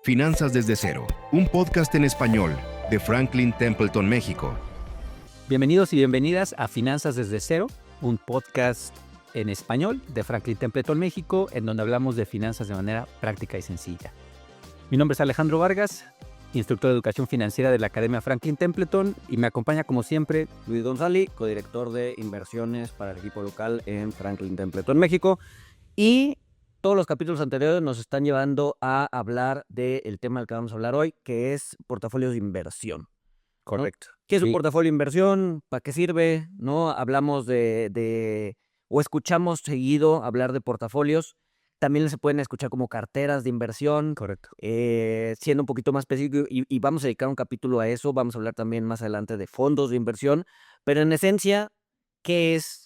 Finanzas desde cero, un podcast en español de Franklin Templeton, México. Bienvenidos y bienvenidas a Finanzas desde cero, un podcast en español de Franklin Templeton, México, en donde hablamos de finanzas de manera práctica y sencilla. Mi nombre es Alejandro Vargas, instructor de educación financiera de la Academia Franklin Templeton, y me acompaña como siempre Luis González, codirector de inversiones para el equipo local en Franklin Templeton, México. Y todos los capítulos anteriores nos están llevando a hablar del tema del que vamos a hablar hoy, que es portafolios de inversión. Correcto. ¿No? ¿Qué es un Sí. portafolio de inversión? ¿Para qué sirve? ¿No? Hablamos o escuchamos seguido hablar de portafolios. También se pueden escuchar como carteras de inversión. Correcto. Siendo un poquito más específico, y vamos a dedicar un capítulo a eso. Vamos a hablar también más adelante de fondos de inversión. Pero en esencia, ¿qué es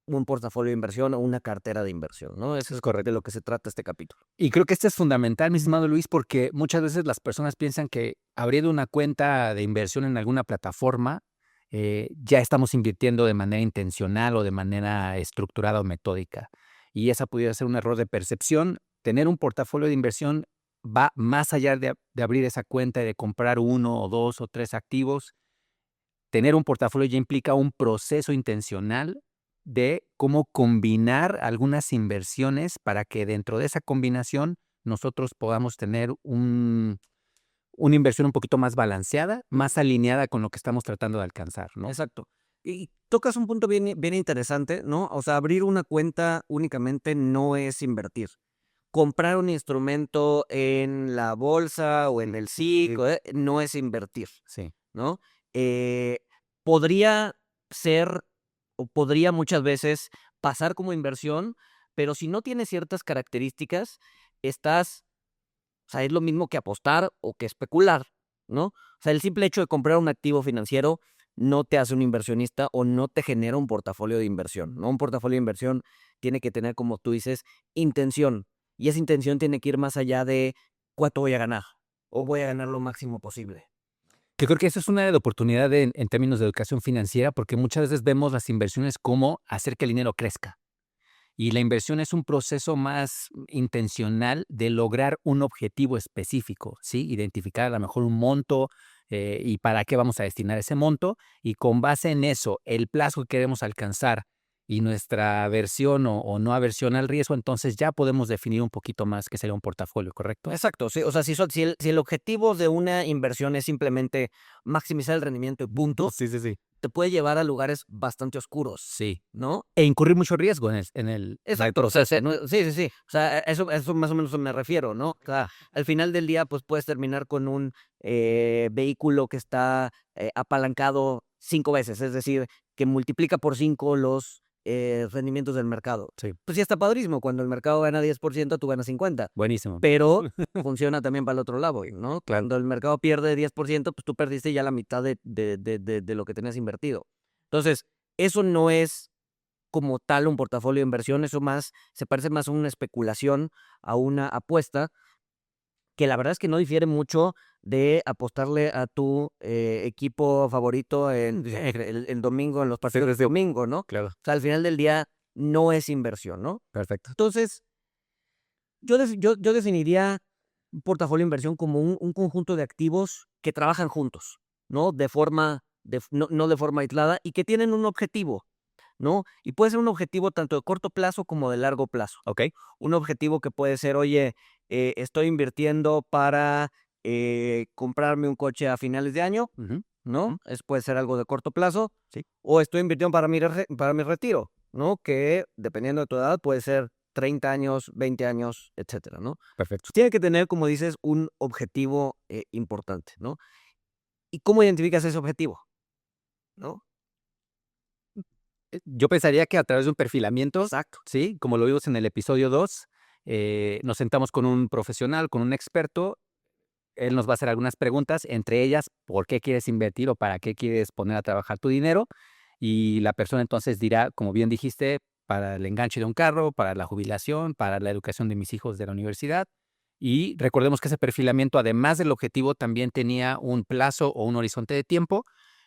un portafolio de inversión o una cartera de inversión? ¿No? Eso es correcto de lo que se trata este capítulo. Y creo que este es fundamental, mi estimado Luis, porque muchas veces las personas piensan que abriendo una cuenta de inversión en alguna plataforma, ya estamos invirtiendo de manera intencional o de manera estructurada o metódica. Y esa pudiera ser un error de percepción. Tener un portafolio de inversión va más allá de abrir esa cuenta y de comprar 1 o 2 o 3 activos. Tener un portafolio ya implica un proceso intencional de cómo combinar algunas inversiones para que dentro de esa combinación nosotros podamos tener una inversión un poquito más balanceada, más alineada con lo que estamos tratando de alcanzar, ¿no? Exacto. Y tocas un punto bien interesante, ¿no? O sea, abrir una cuenta únicamente no es invertir. Comprar un instrumento en la bolsa o en el SIC no es invertir, Sí. ¿no? Podría ser o podría muchas veces pasar como inversión, pero si no tiene ciertas características, o sea, es lo mismo que apostar o que especular, ¿no? O sea, el simple hecho de comprar un activo financiero no te hace un inversionista o no te genera un portafolio de inversión, ¿no? Un portafolio de inversión tiene que tener, como tú dices, intención. Y esa intención tiene que ir más allá de cuánto voy a ganar o voy a ganar lo máximo posible. Que creo que eso es una oportunidad en términos de educación financiera, porque muchas veces vemos las inversiones como hacer que el dinero crezca. Y la inversión es un proceso más intencional de lograr un objetivo específico, ¿sí? Identificar a lo mejor un monto y para qué vamos a destinar ese monto. Y con base en eso, el plazo que queremos alcanzar y nuestra aversión o no aversión al riesgo, entonces ya podemos definir un poquito más qué sería un portafolio, ¿correcto? Exacto, sí. O sea, si el objetivo de una inversión es simplemente maximizar el rendimiento y punto, Sí. te puede llevar a lugares bastante oscuros, Sí. ¿no? E incurrir mucho riesgo en el Exacto, o sea, sí. O sea, eso más o menos me refiero, ¿no? O sea, al final del día, pues puedes terminar con un vehículo que está apalancado 5 veces, es decir, que multiplica por 5 los rendimientos del mercado. Sí. Pues sí está padrísimo, cuando el mercado gana 10%, tú ganas 50%, Buenísimo. pero funciona también para el otro lado, ¿no? Claro. Cuando el mercado pierde 10%, pues tú perdiste ya la mitad de lo que tenías invertido. Entonces, eso no es como tal un portafolio de inversión, eso se parece más a una especulación, a una apuesta, que la verdad es que no difiere mucho de apostarle a tu equipo favorito el domingo, en los partidos de domingo, ¿no? Claro. O sea, al final del día no es inversión, ¿no? Perfecto. Entonces, yo definiría un portafolio de inversión como un conjunto de activos que trabajan juntos, ¿no? No de forma aislada, y que tienen un objetivo, ¿no? Y puede ser un objetivo tanto de corto plazo como de largo plazo. Ok. Un objetivo que puede ser, oye, estoy invirtiendo para comprarme un coche a finales de año, ¿no? Puede ser algo de corto plazo. Sí. O estoy invirtiendo para mi retiro, ¿no? Que dependiendo de tu edad puede ser 30 años, 20 años, etcétera, ¿no? Perfecto. Tiene que tener, como dices, un objetivo importante, ¿no? ¿Y cómo identificas ese objetivo? ¿No? Yo pensaría que a través de un perfilamiento, Exacto. ¿sí? Como lo vimos en el episodio 2, nos sentamos con un profesional, con un experto. Él nos va a hacer algunas preguntas, entre ellas, ¿por qué quieres invertir o para qué quieres poner a trabajar tu dinero? Y la persona entonces dirá, como bien dijiste, para el enganche de un carro, para la jubilación, para la educación de mis hijos de la universidad. Y recordemos que ese perfilamiento, además del objetivo, también tenía un plazo o un horizonte de tiempo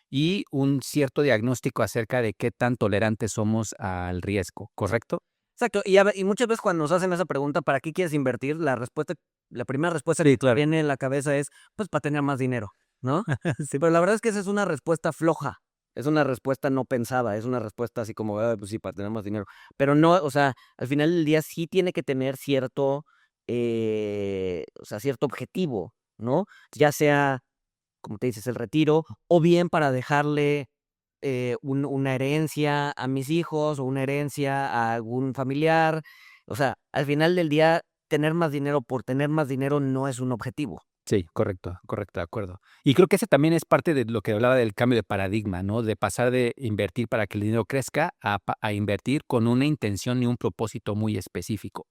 y un cierto diagnóstico acerca de qué tan tolerantes somos al riesgo, ¿correcto? Exacto. Y muchas veces cuando nos hacen esa pregunta, ¿para qué quieres invertir? La respuesta la primera respuesta Sí, que claro. viene en la cabeza es, pues, para tener más dinero, ¿no? Sí. Pero la verdad es que esa es una respuesta floja, es una respuesta no pensada, es una respuesta así como, pues sí, para tener más dinero. Pero no, o sea, al final del día sí tiene que tener cierto, o sea, cierto objetivo, ¿no? Ya sea, como te dices, el retiro, o bien para dejarle una herencia a mis hijos o una herencia a algún familiar. O sea, al final del día, tener más dinero por tener más dinero no es un objetivo. Sí, correcto, correcto, de acuerdo. Y creo que ese también es parte de lo que hablaba del cambio de paradigma, ¿no? De pasar de invertir para que el dinero crezca a invertir con una intención y un propósito muy específico.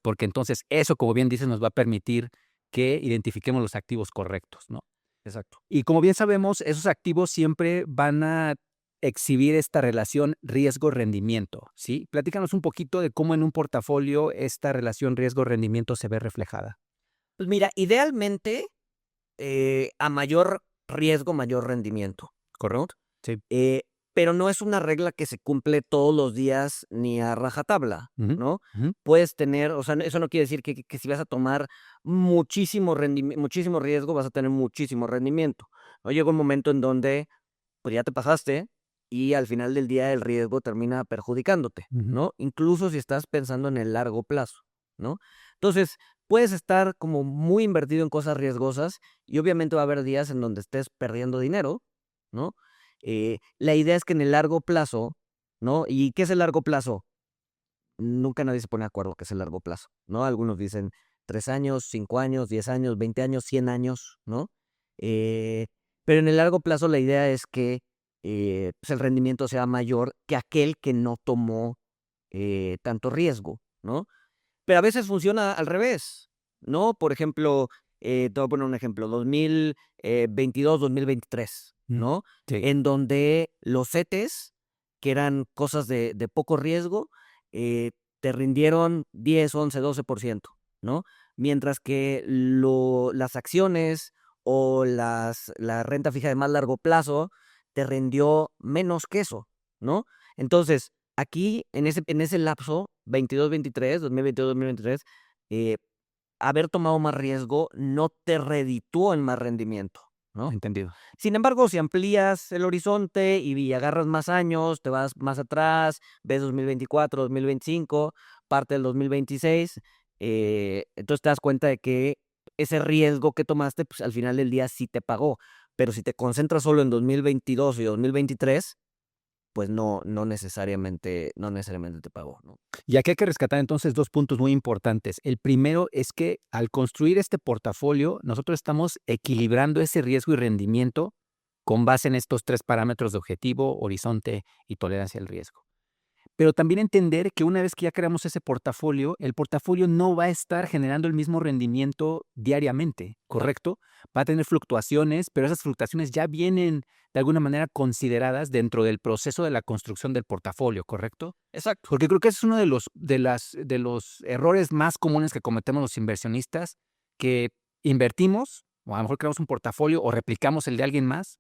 Porque entonces eso, como bien dices, nos va a permitir que identifiquemos los activos correctos, ¿no? Exacto. Y como bien sabemos, esos activos siempre van a exhibir esta relación riesgo-rendimiento, ¿sí? Platícanos un poquito de cómo en un portafolio esta relación riesgo-rendimiento se ve reflejada. Pues mira, idealmente, a mayor riesgo, mayor rendimiento, ¿correcto? Sí. Pero no es una regla que se cumple todos los días ni a rajatabla, Ujú, ¿no? ujú. Puedes tener, o sea, eso no quiere decir que si vas a tomar muchísimo riesgo, vas a tener muchísimo rendimiento, ¿no? Llega un momento en donde, pues, ya te pasaste y al final del día el riesgo termina perjudicándote, Ujú. ¿no? Incluso si estás pensando en el largo plazo, ¿no? Entonces, puedes estar como muy invertido en cosas riesgosas y obviamente va a haber días en donde estés perdiendo dinero, ¿no? La idea es que en el largo plazo, ¿no? ¿Y qué es el largo plazo? Nunca nadie se pone de acuerdo qué es el largo plazo, ¿no? Algunos dicen 3 años, 5 años, 10 años, 20 años, 100 años, ¿no? Eh, pero en el largo plazo la idea es que pues el rendimiento sea mayor que aquel que no tomó tanto riesgo, ¿no? Pero a veces funciona al revés, ¿no? Por ejemplo, te voy a poner un ejemplo, 2022, 2023, Mm, ¿no? sí. En donde los CETES, que eran cosas de poco riesgo, te rindieron 10, 11, 12%, ¿no? Mientras que las acciones o la renta fija de más largo plazo te rindió menos que eso, ¿no? Entonces, aquí, en ese lapso, 22-23, 2022-2023, eh, haber tomado más riesgo no te redituó en más rendimiento, ¿no? Entendido. Sin embargo, si amplías el horizonte y agarras más años, te vas más atrás, ves 2024, 2025, parte del 2026, entonces te das cuenta de que ese riesgo que tomaste, pues al final del día sí te pagó. Pero si te concentras solo en 2022 y 2023, pues no necesariamente te pagó, ¿no? Y aquí hay que rescatar entonces 2 puntos muy importantes. El primero es que al construir este portafolio, nosotros estamos equilibrando ese riesgo y rendimiento con base en estos 3 parámetros de objetivo, horizonte y tolerancia al riesgo. Pero también entender que una vez que ya creamos ese portafolio, el portafolio no va a estar generando el mismo rendimiento diariamente, Exacto. ¿correcto? Va a tener fluctuaciones, pero esas fluctuaciones ya vienen de alguna manera consideradas dentro del proceso de la construcción del portafolio, ¿correcto? Exacto. Porque creo que ese es uno de los errores más comunes que cometemos los inversionistas, que invertimos, o a lo mejor creamos un portafolio o replicamos el de alguien más,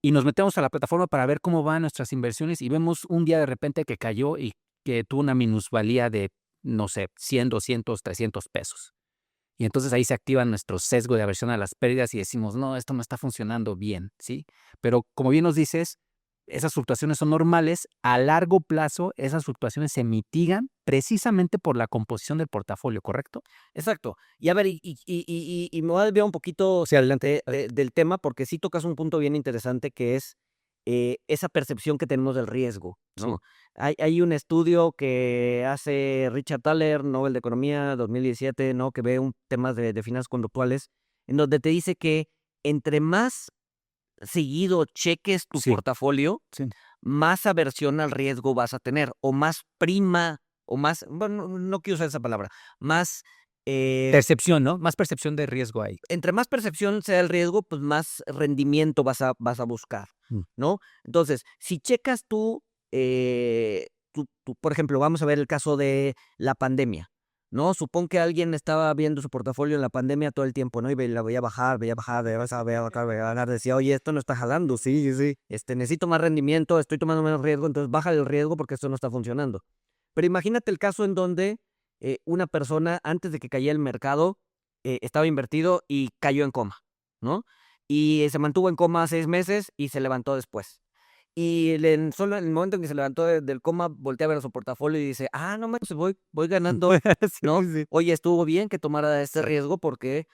y nos metemos a la plataforma para ver cómo van nuestras inversiones y vemos un día de repente que cayó y que tuvo una minusvalía de, no sé, 100, 200, 300 pesos. Y entonces ahí se activa nuestro sesgo de aversión a las pérdidas y decimos, no, esto no está funcionando bien, ¿sí? Pero como bien nos dices, esas fluctuaciones son normales. A largo plazo, esas fluctuaciones se mitigan precisamente por la composición del portafolio, ¿correcto? Exacto. Y a ver, y me voy a desviar un poquito hacia adelante del tema, porque sí tocas un punto bien interesante que es esa percepción que tenemos del riesgo, Sí. ¿no? Hay un estudio que hace Richard Thaler, Nobel de Economía 2017, ¿no? Que ve temas de finanzas conductuales, en donde te dice que entre más seguido cheques tu Sí, portafolio, sí. más aversión al riesgo vas a tener, o más prima, o más, bueno, no quiero usar esa palabra, más, Percepción, ¿no? Más percepción de riesgo ahí. entre más percepción sea el riesgo, pues más rendimiento vas a buscar, Mm. ¿no? Entonces, si checas por ejemplo, vamos a ver el caso de la pandemia, ¿no? Supón que alguien estaba viendo su portafolio en la pandemia todo el tiempo, ¿no? Y la veía bajar, veía bajar, veía bajar, veía bajar, decía, oye, esto no está jalando, sí, sí, sí, necesito más rendimiento, estoy tomando menos riesgo, entonces baja el riesgo porque esto no está funcionando. Pero imagínate el caso en donde una persona, antes de que cayera el mercado, estaba invertido y cayó en coma, ¿no? Y se mantuvo en coma 6 meses y se levantó después. Y solo en el momento en que se levantó del coma, voltea a ver su portafolio y dice, no manches, voy ganando, Sí, ¿no? sí. Oye, estuvo bien que tomara este Exacto. riesgo porque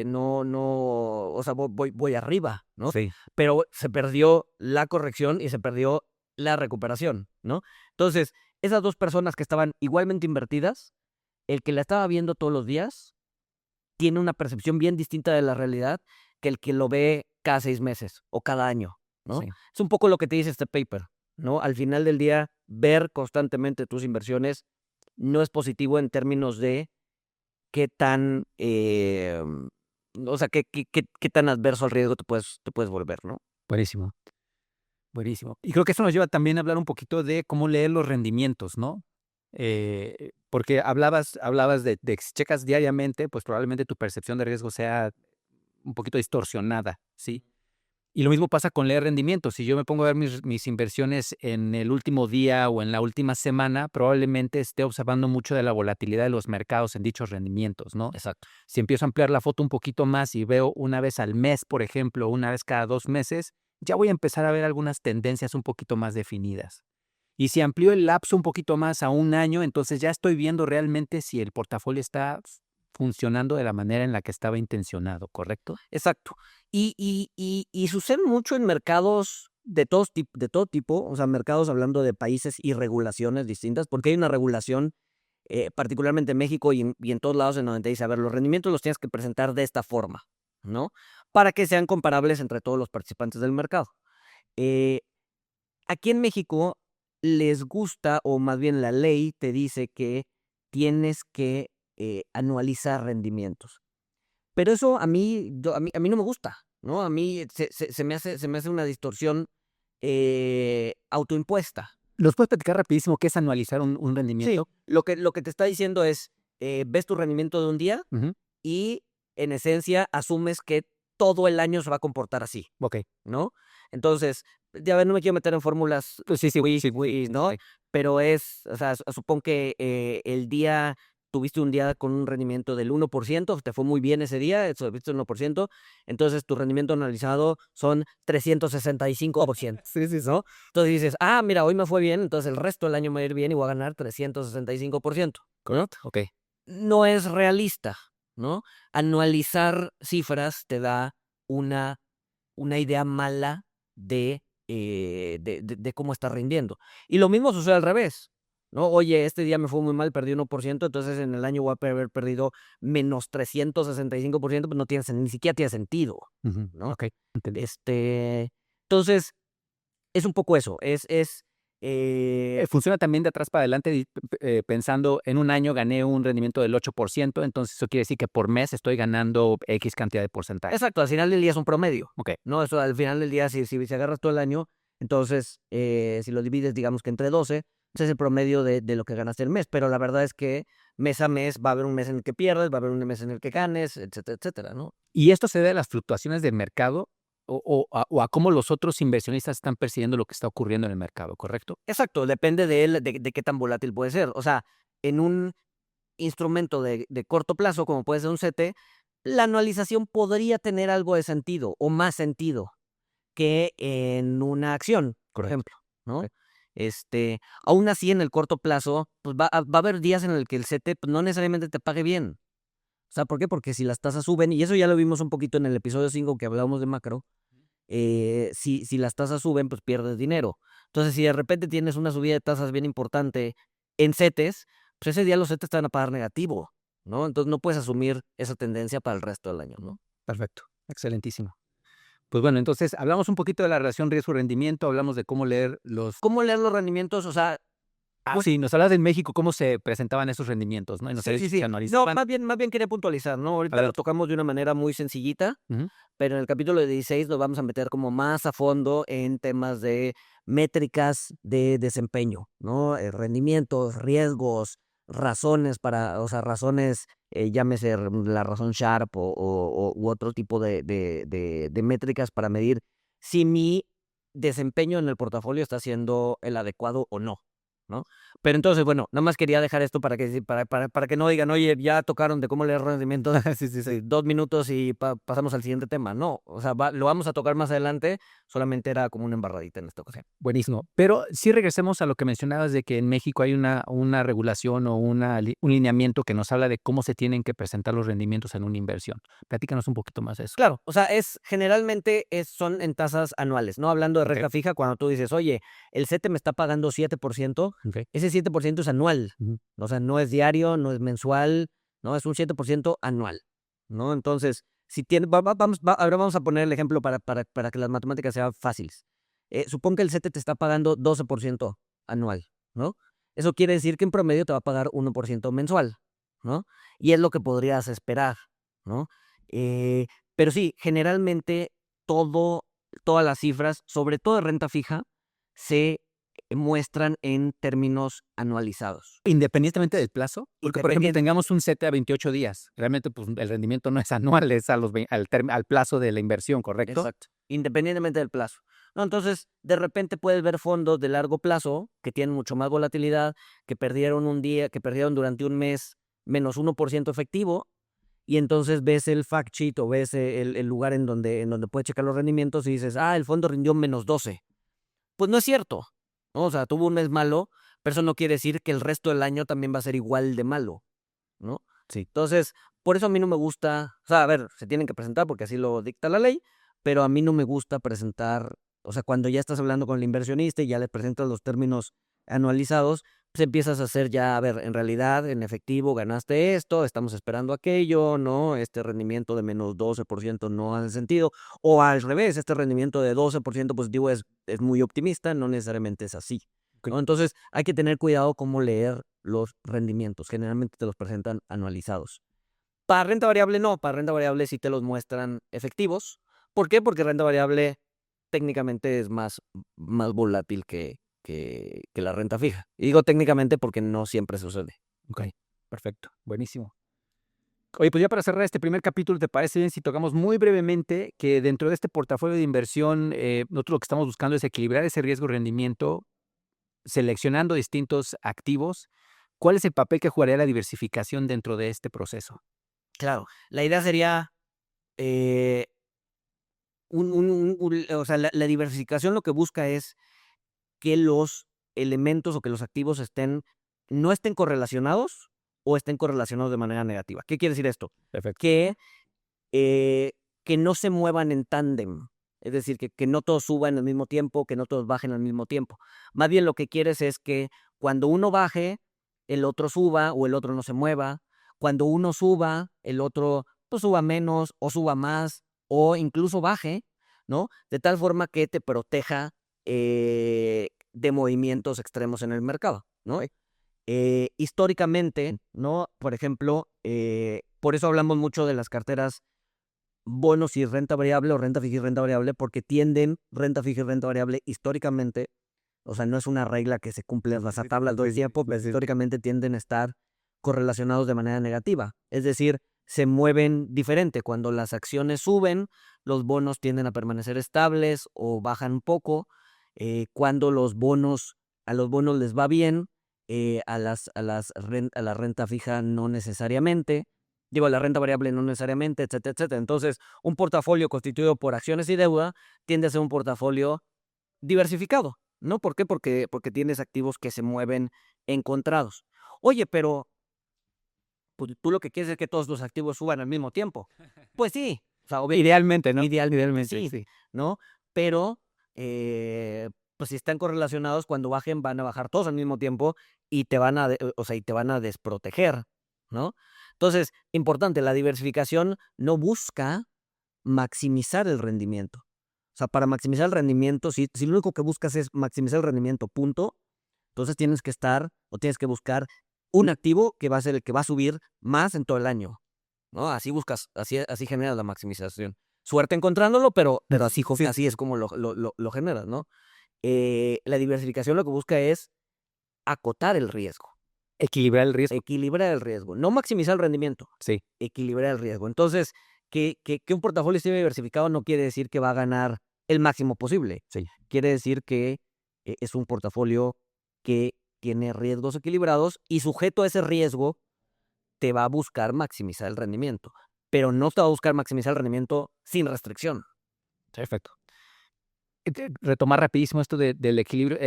no, o sea, voy arriba, ¿no? Sí. Pero se perdió la corrección y se perdió la recuperación, ¿no? Entonces, esas dos personas que estaban igualmente invertidas, el que la estaba viendo todos los días tiene una percepción bien distinta de la realidad que el que lo ve cada 6 meses o cada año, ¿no? Sí. Es un poco lo que te dice este paper, ¿no? Al final del día, ver constantemente tus inversiones no es positivo en términos de qué tan, o sea, qué tan adverso al riesgo te puedes volver, ¿no? Buenísimo, buenísimo. Y creo que eso nos lleva también a hablar un poquito de cómo leer los rendimientos, ¿no? Porque hablabas de que si checas diariamente, pues probablemente tu percepción de riesgo sea un poquito distorsionada, ¿sí? Y lo mismo pasa con leer rendimientos. Si yo me pongo a ver mis inversiones en el último día o en la última semana, probablemente esté observando mucho de la volatilidad de los mercados en dichos rendimientos, ¿no? Exacto. Si empiezo a ampliar la foto un poquito más y veo una vez al mes, por ejemplo, una vez cada 2 meses, ya voy a empezar a ver algunas tendencias un poquito más definidas. Y si amplío el lapso un poquito más a 1 año, entonces ya estoy viendo realmente si el portafolio está funcionando de la manera en la que estaba intencionado, ¿correcto? Exacto. Y sucede mucho en mercados de todo tipo, o sea, mercados hablando de países y regulaciones distintas, porque hay una regulación, particularmente en México y en todos lados en donde te dice, a ver, los rendimientos los tienes que presentar de esta forma, ¿no? Para que sean comparables entre todos los participantes del mercado. Eh, Aquí en México les gusta, o más bien la ley te dice que tienes que anualizar rendimientos. Pero eso a mí no me gusta, ¿no? A mí se me hace una distorsión, autoimpuesta. ¿Nos puedes platicar rapidísimo qué es anualizar un Sí, rendimiento? lo que te está diciendo es, ves tu rendimiento de un día Ujú. y, en esencia, asumes que todo el año se va a comportar así, Ok. ¿no? Entonces, ya ver, no me quiero meter en fórmulas Pues sí, sí, sí, Wii, ¿no? sí. Pero o sea, supón que tuviste un día con un rendimiento del 1%, te fue muy bien ese día, viste el 1%, entonces tu rendimiento analizado son 365%, Sí, sí, sí. ¿no? Entonces dices, mira, hoy me fue bien, entonces el resto del año me va a ir bien y voy a ganar 365%, ¿no? Ok. No es realista, ¿no? Anualizar cifras te da una idea mala de cómo está rindiendo. Y lo mismo sucede al revés, ¿no? Oye, este día me fue muy mal, perdí 1%, entonces en el año voy a haber perdido menos 365%, pues ni siquiera tiene sentido, Ujú. ¿no? Ok, entendí. Entonces, es un poco eso, eh, Funciona también de atrás para adelante, pensando en un año gané un rendimiento del 8%, entonces eso quiere decir que por mes estoy ganando X cantidad de porcentaje. exacto, al final del día es un promedio, Ok. ¿no? Eso al final del día, si agarras todo el año, entonces, si lo divides, digamos que entre 12, pues es el promedio de lo que ganaste el mes. Pero la verdad es que mes a mes va a haber un mes en el que pierdes, va a haber un mes en el que ganes, etcétera, etcétera, ¿no? ¿Y esto se debe a las fluctuaciones del mercado o a cómo los otros inversionistas están percibiendo lo que está ocurriendo en el mercado, correcto? Exacto, depende de qué tan volátil puede ser. O sea, en un instrumento de corto plazo, como puede ser un CETE, la anualización podría tener algo de sentido o más sentido que en una acción, por Correcto. ejemplo, ¿no? Ok. Aún así, en el corto plazo, pues va a haber días en el que el CETE, pues, no necesariamente te pague bien. O sea, ¿por qué? Porque si las tasas suben, y eso ya lo vimos un poquito en el episodio 5 que hablábamos de macro, si las tasas suben, pues pierdes dinero. Entonces, si de repente tienes una subida de tasas bien importante en CETES, pues ese día los CETES te van a pagar negativo, ¿no? Entonces no puedes asumir esa tendencia para el resto del año, ¿no? Perfecto. Excelentísimo. Pues bueno, entonces hablamos un poquito de la relación riesgo-rendimiento, hablamos de cómo leer los... ¿Cómo leer los rendimientos? O sea, Sí, nos hablas en México, cómo se presentaban esos rendimientos, ¿no? Y nos sí, habías sí, dicho que sí. se No, analizaban. más bien quería puntualizar, ¿no? Ahorita lo Adelante. tocamos de una manera muy sencillita, Ujú. pero en el capítulo 16 nos vamos a meter como más a fondo en temas de métricas de desempeño, ¿no? Rendimientos, riesgos, razones o sea, razones, llámese la razón Sharp u otro tipo de métricas para medir si mi desempeño en el portafolio está siendo el adecuado o no, ¿no? Pero entonces, bueno, nada más quería dejar esto para que no digan, oye, ya tocaron de cómo leer rendimiento Sí, sí, sí. 2 minutos y pasamos al siguiente tema. No, o sea, lo vamos a tocar más adelante, solamente era como una embarradita en esta ocasión. Buenísimo. Pero sí regresemos a lo que mencionabas de que en México hay una regulación o un lineamiento que nos habla de cómo se tienen que presentar los rendimientos en una inversión. Platícanos un poquito más de eso. Claro, o sea, generalmente son en tasas anuales, ¿no? Hablando de Ok. renta fija, cuando tú dices, oye, el CETE me está pagando 7%, Ok. ese 7% es anual. Ujú. O sea, no es diario, no es mensual, ¿no? Es un 7% anual, ¿no? Entonces, si tiene, ahora vamos a poner el ejemplo para que las matemáticas sean fáciles. Supón que el CETE te está pagando 12% anual, ¿no? Eso quiere decir que en promedio te va a pagar 1% mensual, ¿no? Y es lo que podrías esperar, ¿no? Eh, pero sí, generalmente todas las cifras, sobre todo de renta fija, se muestran en términos anualizados. Independientemente del plazo, porque por ejemplo Independiente. tengamos un CETE a 28 días, realmente pues el rendimiento no es anual, es al plazo de la inversión, ¿correcto? Exacto. Independientemente del plazo. No, entonces, de repente puedes ver fondos de largo plazo que tienen mucho más volatilidad, que perdieron un día, que perdieron durante un mes menos 1% efectivo, y entonces ves el fact sheet o ves el lugar en donde puedes checar los rendimientos y dices, el fondo rindió menos 12. Pues no es cierto, ¿no? O sea, tuvo un mes malo, pero eso no quiere decir que el resto del año también va a ser igual de malo, ¿no? Sí. Entonces, por eso a mí no me gusta, o sea, a ver, se tienen que presentar porque así lo dicta la ley, pero a mí no me gusta presentar, o sea, cuando ya estás hablando con el inversionista y ya le presentas los términos anualizados, pues empiezas a hacer ya, a ver, en realidad, en efectivo, ganaste esto, estamos esperando aquello, ¿no? Este rendimiento de menos 12% no hace sentido, o al revés, este rendimiento de 12% positivo es muy optimista, no necesariamente es así, ¿no? Entonces, hay que tener cuidado cómo leer los rendimientos. Generalmente te los presentan anualizados. Para renta variable no, para renta variable sí te los muestran efectivos. ¿Por qué? Porque renta variable técnicamente es más volátil que la renta fija. Y digo técnicamente porque no siempre sucede. Ok, perfecto, buenísimo. Oye, pues ya para cerrar este primer capítulo, ¿te parece bien si tocamos muy brevemente que dentro de este portafolio de inversión, nosotros lo que estamos buscando es equilibrar ese riesgo-rendimiento, seleccionando distintos activos? ¿Cuál es el papel que jugaría la diversificación dentro de este proceso? Claro, la idea sería, eh, o sea, la diversificación lo que busca es que los elementos o que los activos no estén correlacionados o estén correlacionados de manera negativa. ¿Qué quiere decir esto? Perfecto. Eh, que no se muevan en tándem. Es decir, que no todos suban al mismo tiempo, que no todos bajen al mismo tiempo. Más bien lo que quieres es que cuando uno baje, el otro suba o el otro no se mueva. Cuando uno suba, el otro pues, suba menos o suba más o incluso baje, ¿no? De tal forma que te proteja de movimientos extremos en el mercado, ¿no? Históricamente, ¿no? Por ejemplo, por eso hablamos mucho de las carteras bonos y renta variable o renta fija y renta variable, porque renta fija y renta variable históricamente, o sea, no es una regla que se cumple a rajatabla todo el tiempo, pero históricamente tienden a estar correlacionados de manera negativa. Es decir, se mueven diferente. Cuando las acciones suben, los bonos tienden a permanecer estables o bajan un poco. Cuando a los bonos les va bien, a la renta fija no necesariamente. Digo, la renta variable no necesariamente, etcétera, etcétera. Entonces, un portafolio constituido por acciones y deuda tiende a ser un portafolio diversificado, ¿no? ¿Por qué? Porque tienes activos que se mueven encontrados. Oye, pero pues, tú lo que quieres es que todos los activos suban al mismo tiempo. Pues sí, o sea, Idealmente, ¿no? idealmente Sí. sí, ¿no? Pero, pues si están correlacionados, cuando bajen van a bajar todos al mismo tiempo y y te van a desproteger, ¿no? Entonces, importante, la diversificación no busca maximizar el rendimiento. O sea, para maximizar el rendimiento, si lo único que buscas es maximizar el rendimiento, punto, entonces tienes que buscar un activo que va a ser el que va a subir más en todo el año, ¿no? Así buscas, así generas la maximización. Suerte encontrándolo, pero así es como lo generas, ¿no? La diversificación lo que busca es acotar el riesgo, Equilibrar el riesgo. equilibrar el riesgo, no maximizar el rendimiento, Sí. equilibrar el riesgo. Entonces, que un portafolio esté diversificado no quiere decir que va a ganar el máximo posible. Sí. Quiere decir que es un portafolio que tiene riesgos equilibrados y sujeto a ese riesgo te va a buscar maximizar el rendimiento, pero no te va a buscar maximizar el rendimiento sin restricción. Perfecto. Retomar rapidísimo esto del equilibrio.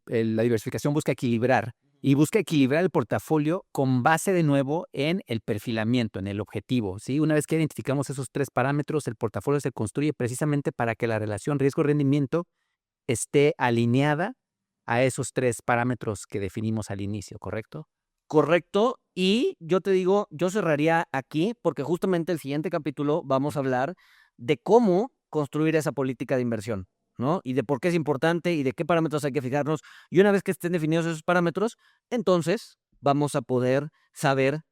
La diversificación busca equilibrar y busca equilibrar el portafolio con base de nuevo en el perfilamiento, en el objetivo, ¿sí? Una vez que identificamos esos 3 parámetros, el portafolio se construye precisamente para que la relación riesgo-rendimiento esté alineada a esos 3 parámetros que definimos al inicio, ¿correcto? Correcto. Y yo te digo, yo cerraría aquí porque justamente el siguiente capítulo vamos a hablar de cómo construir esa política de inversión, ¿no? Y de por qué es importante y de qué parámetros hay que fijarnos. Y una vez que estén definidos esos parámetros, entonces vamos a poder saber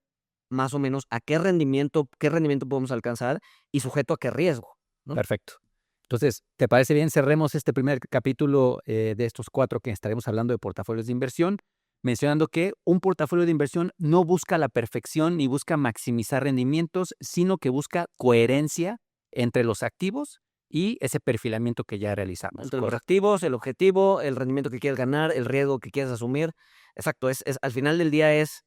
más o menos a qué rendimiento podemos alcanzar y sujeto a qué riesgo, ¿no? Perfecto. Entonces, ¿te parece bien? Cerremos este primer capítulo de estos 4 que estaremos hablando de portafolios de inversión, mencionando que un portafolio de inversión no busca la perfección ni busca maximizar rendimientos, sino que busca coherencia entre los activos y ese perfilamiento que ya realizamos. Entre los activos, el objetivo, el rendimiento que quieres ganar, el riesgo que quieres asumir. Exacto, al final del día es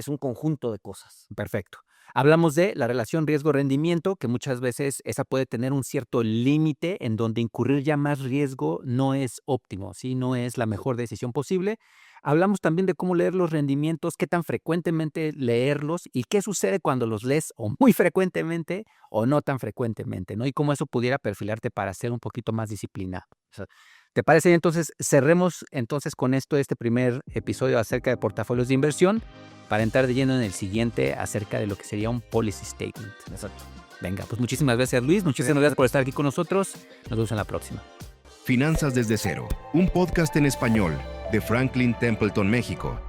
un conjunto de cosas. Perfecto. Hablamos de la relación riesgo-rendimiento, que muchas veces esa puede tener un cierto límite en donde incurrir ya más riesgo no es óptimo, ¿sí? No es la mejor decisión posible. Hablamos también de cómo leer los rendimientos, qué tan frecuentemente leerlos y qué sucede cuando los lees o muy frecuentemente o no tan frecuentemente, ¿no? Y cómo eso pudiera perfilarte para ser un poquito más disciplinado. ¿Te parece bien? Entonces, cerremos entonces con esto este primer episodio acerca de portafolios de inversión para entrar de lleno en el siguiente acerca de lo que sería un policy statement. Exacto. Venga, pues muchísimas gracias, Luis. Muchísimas gracias por estar aquí con nosotros. Nos vemos en la próxima. Finanzas desde cero, un podcast en español de Franklin Templeton, México.